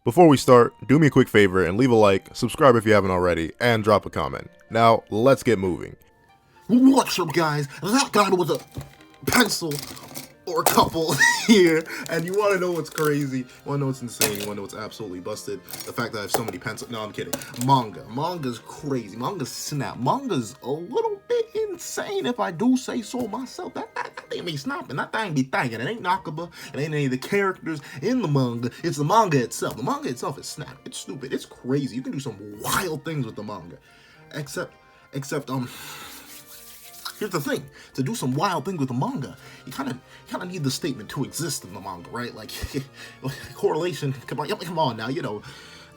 Before we start, do me a quick favor and leave a like, subscribe if you haven't already, and drop a comment. Now, let's get moving. What's up, guys? That guy with a pencil or a couple here, and you want to know what's crazy? You want to know what's insane? You want to know what's absolutely busted? The fact that I have so many pencils. No, I'm kidding. Manga's crazy. Manga's snap. Manga's a little bit insane, if I do say so myself. That thing be snapping. That thing be thinking. It ain't Nakaba. It ain't any of the characters in the manga. It's the manga itself. The manga itself is snap. It's stupid. It's crazy. You can do some wild things with the manga. Except, here's the thing: to do some wild thing with the manga, you kind of need the statement to exist in the manga, right? Like correlation. Come on now, you know.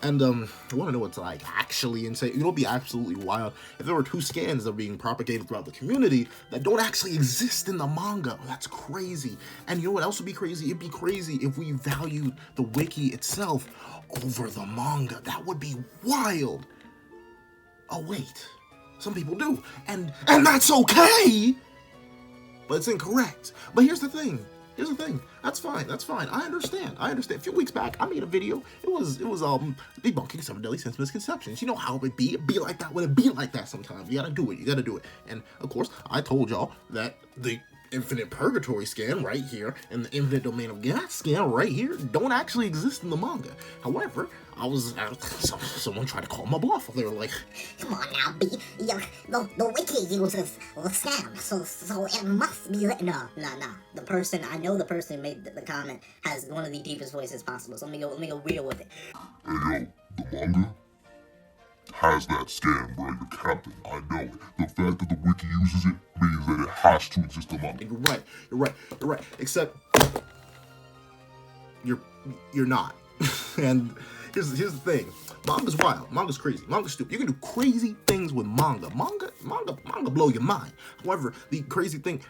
And I want to know what's like actually insane. You know, it'd be absolutely wild if there were two scans that are being propagated throughout the community that don't actually exist in the manga. That's crazy. And you know what else would be crazy? It'd be crazy if we valued the wiki itself over the manga. That would be wild. Oh wait. Some people do, and that's okay, but it's incorrect. But here's the thing. That's fine. I understand. A few weeks back, I made a video. It was debunking some deadly sense misconceptions. You know how it would be. It'd be like that. When it be like that sometimes. You gotta do it. And of course, I told y'all that the infinite purgatory scan right here and the infinite domain of God scan right here don't actually exist in the manga. However, someone tried to call my bluff. They were like, "Come on now, B. The wiki uses the scam, so it must be lit." No. The person who made the comment has one of the deepest voices possible. So let me go real with it. Hey yo, the manga has that scan, bro. You're capping. I know it. The fact that the wiki uses it means that it has to exist in manga. You're right. Except you're not. And here's the thing. Manga's wild. Manga's crazy. Manga's stupid. You can do crazy things with manga. Manga blow your mind. However, the crazy thing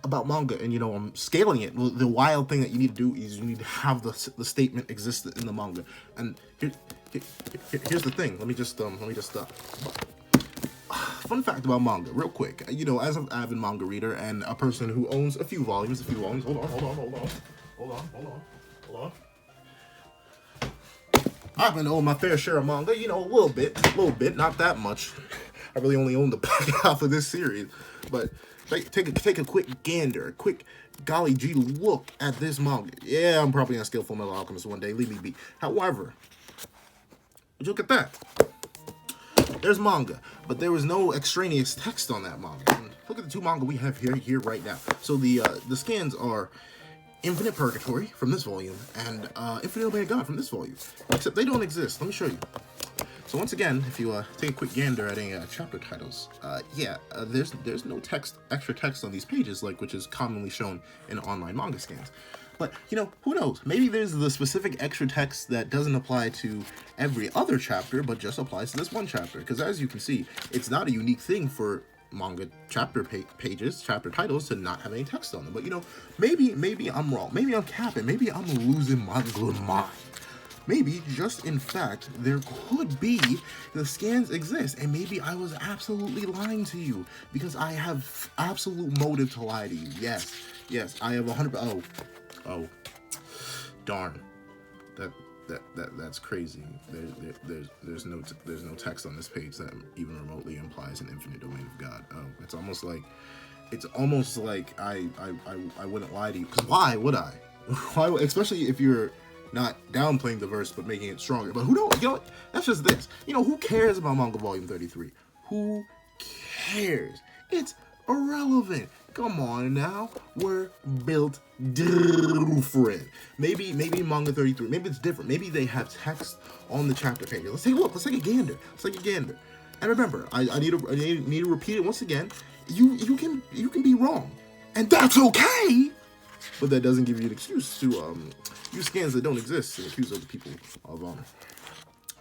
about manga, and I'm scaling it. The wild thing that you need to do is you need to have the statement exist in the manga. And here's the thing. Let me just stop. Fun fact about manga, real quick. As an avid manga reader and a person who owns a few volumes. Hold on. I've been owning my fair share of manga, a little bit, not that much. I really only own the back half of this series, but take a quick gander, a quick golly gee look at this manga. Yeah, I'm probably gonna steal Fullmetal Alchemist one day. Leave me be. However, look at that. There's manga, but there was no extraneous text on that manga. And look at the two manga we have here right now. So the scans are Infinite Purgatory from this volume and Infinite Domain of God from this volume. Except they don't exist. Let me show you. So once again, if you take a quick gander at any chapter titles, there's no extra text on these pages, which is commonly shown in online manga scans. But, who knows? Maybe there's the specific extra text that doesn't apply to every other chapter, but just applies to this one chapter. Because as you can see, it's not a unique thing for manga chapter pages, chapter titles to not have any text on them. But, maybe I'm wrong. Maybe I'm capping. Maybe I'm losing my good mind. Maybe, just in fact, there could be the scans exist, and maybe I was absolutely lying to you because I have absolute motive to lie to you. Yes, I have 100. Oh, darn. That's crazy. There's no text on this page that even remotely implies an infinite domain of God. Oh, it's almost like I wouldn't lie to you. Because why would I? Why? Especially if you're not downplaying the verse but making it stronger. But who knows? What? That's just this. who cares about manga volume 33? Who cares? It's irrelevant. Come on now. We're built different. Maybe manga 33. Maybe it's different. Maybe they have text on the chapter page. Let's take a look. Let's take a gander. And remember, I need to repeat it once again. You can be wrong, and that's okay. But that doesn't give you an excuse to use scans that don't exist and accuse other people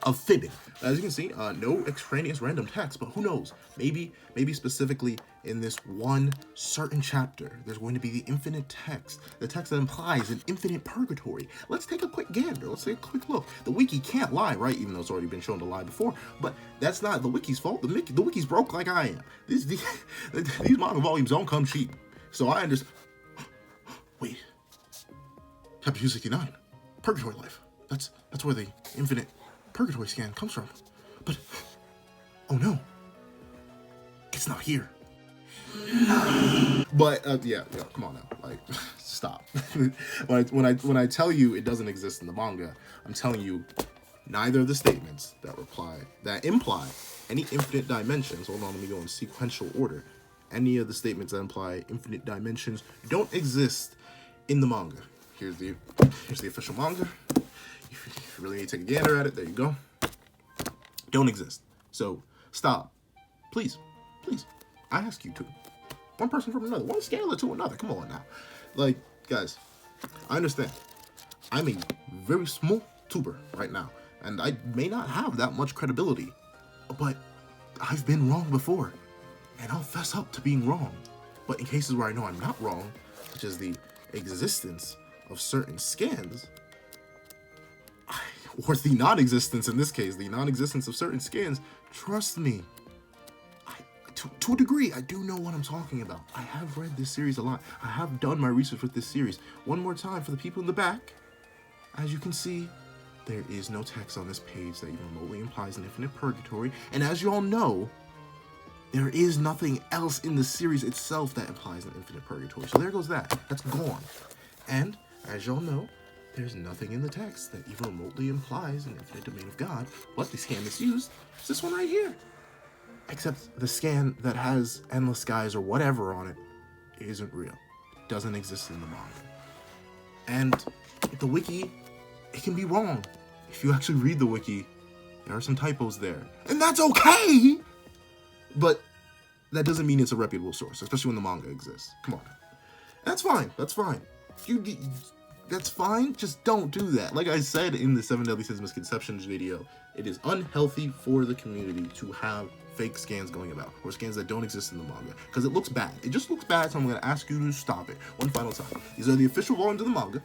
of fibbing. As you can see, no extraneous random text, but who knows? Maybe specifically in this one certain chapter, there's going to be the infinite text, the text that implies an infinite purgatory. Let's take a quick gander. Let's take a quick look. The wiki can't lie, right? Even though it's already been shown to lie before, but that's not the wiki's fault. The wiki's broke like I am. These manga volumes don't come cheap. So I understand. Wait. Chapter 269. Purgatory life. That's where the infinite purgatory scan comes from. But oh no, it's not here. But yeah, come on now, like stop. when I tell you it doesn't exist in the manga, I'm telling you neither of the statements that imply any infinite dimensions. Hold on, let me go in sequential order. Any of the statements that imply infinite dimensions don't exist in the manga. Here's the official manga. If you really need to take a gander at it, there you go. Don't exist. So stop, please. I ask you to. One person from another, one scalar to another. Come on now. Like, guys, I understand. I'm a very small tuber right now, and I may not have that much credibility, but I've been wrong before, and I'll fess up to being wrong. But in cases where I know I'm not wrong, such as the existence of certain scans, or the non-existence, in this case, the non-existence of certain scans, trust me, to a degree, I do know what I'm talking about. I have read this series a lot. I have done my research with this series. One more time for the people in the back. As you can see, there is no text on this page that even remotely implies an infinite purgatory. And as you all know, there is nothing else in the series itself that implies an infinite purgatory. So there goes that. That's gone. And as y'all know, there's nothing in the text that even remotely implies an infinite domain of God. But the scan that's used is this one right here. Except the scan that has endless skies or whatever on it isn't real. It doesn't exist in the manga. And the wiki, it can be wrong. If you actually read the wiki, there are some typos there. And that's okay! But that doesn't mean it's a reputable source, especially when the manga exists. Come on. That's fine. That's fine. That's fine. Just don't do that. Like I said in the 7 Deadly Sins Misconceptions video, it is unhealthy for the community to have fake scans going about, or scans that don't exist in the manga, because it looks bad. It just looks bad, so I'm going to ask you to stop it one final time. These are the official volumes of the manga.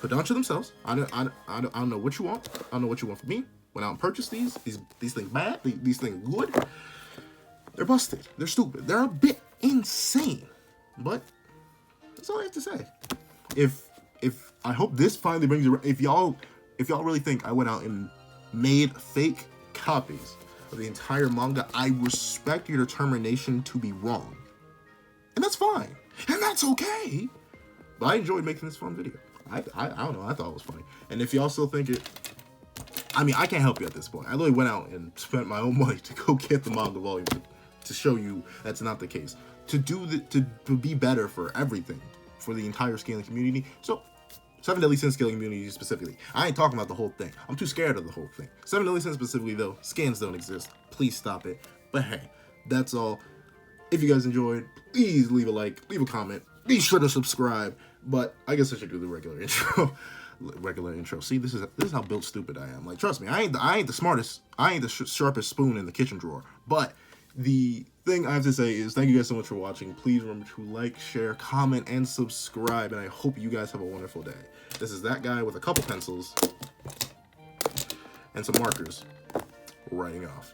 Kodansha themselves. I don't know what you want. I don't know what you want from me. Went out and purchased these things bad, these things good. They're busted. They're stupid. They're a bit insane. But that's all I have to say. If I hope this finally brings you. If y'all really think I went out and made fake copies of the entire manga, I respect your determination to be wrong, and that's fine, and that's okay. But I enjoyed making this fun video. I don't know. I thought it was funny, and if y'all still think it, I mean, I can't help you at this point. I literally went out and spent my own money to go get the manga volume to show you that's not the case. To be better for everything, for the entire scaling community. So 7 Deadly Sins scaling community specifically. I ain't talking about the whole thing. I'm too scared of the whole thing. 7 Deadly Sins specifically though, scans don't exist. Please stop it. But hey, that's all. If you guys enjoyed, please leave a like, leave a comment. Be sure to subscribe. But I guess I should do the regular intro. See, this is how built stupid I am. Like, trust me, I ain't the smartest. I ain't the sharpest spoon in the kitchen drawer. But the thing I have to say is thank you guys so much for watching. Please remember to like, share, comment, and subscribe. And I hope you guys have a wonderful day. This is that guy with a couple pencils and some markers writing off.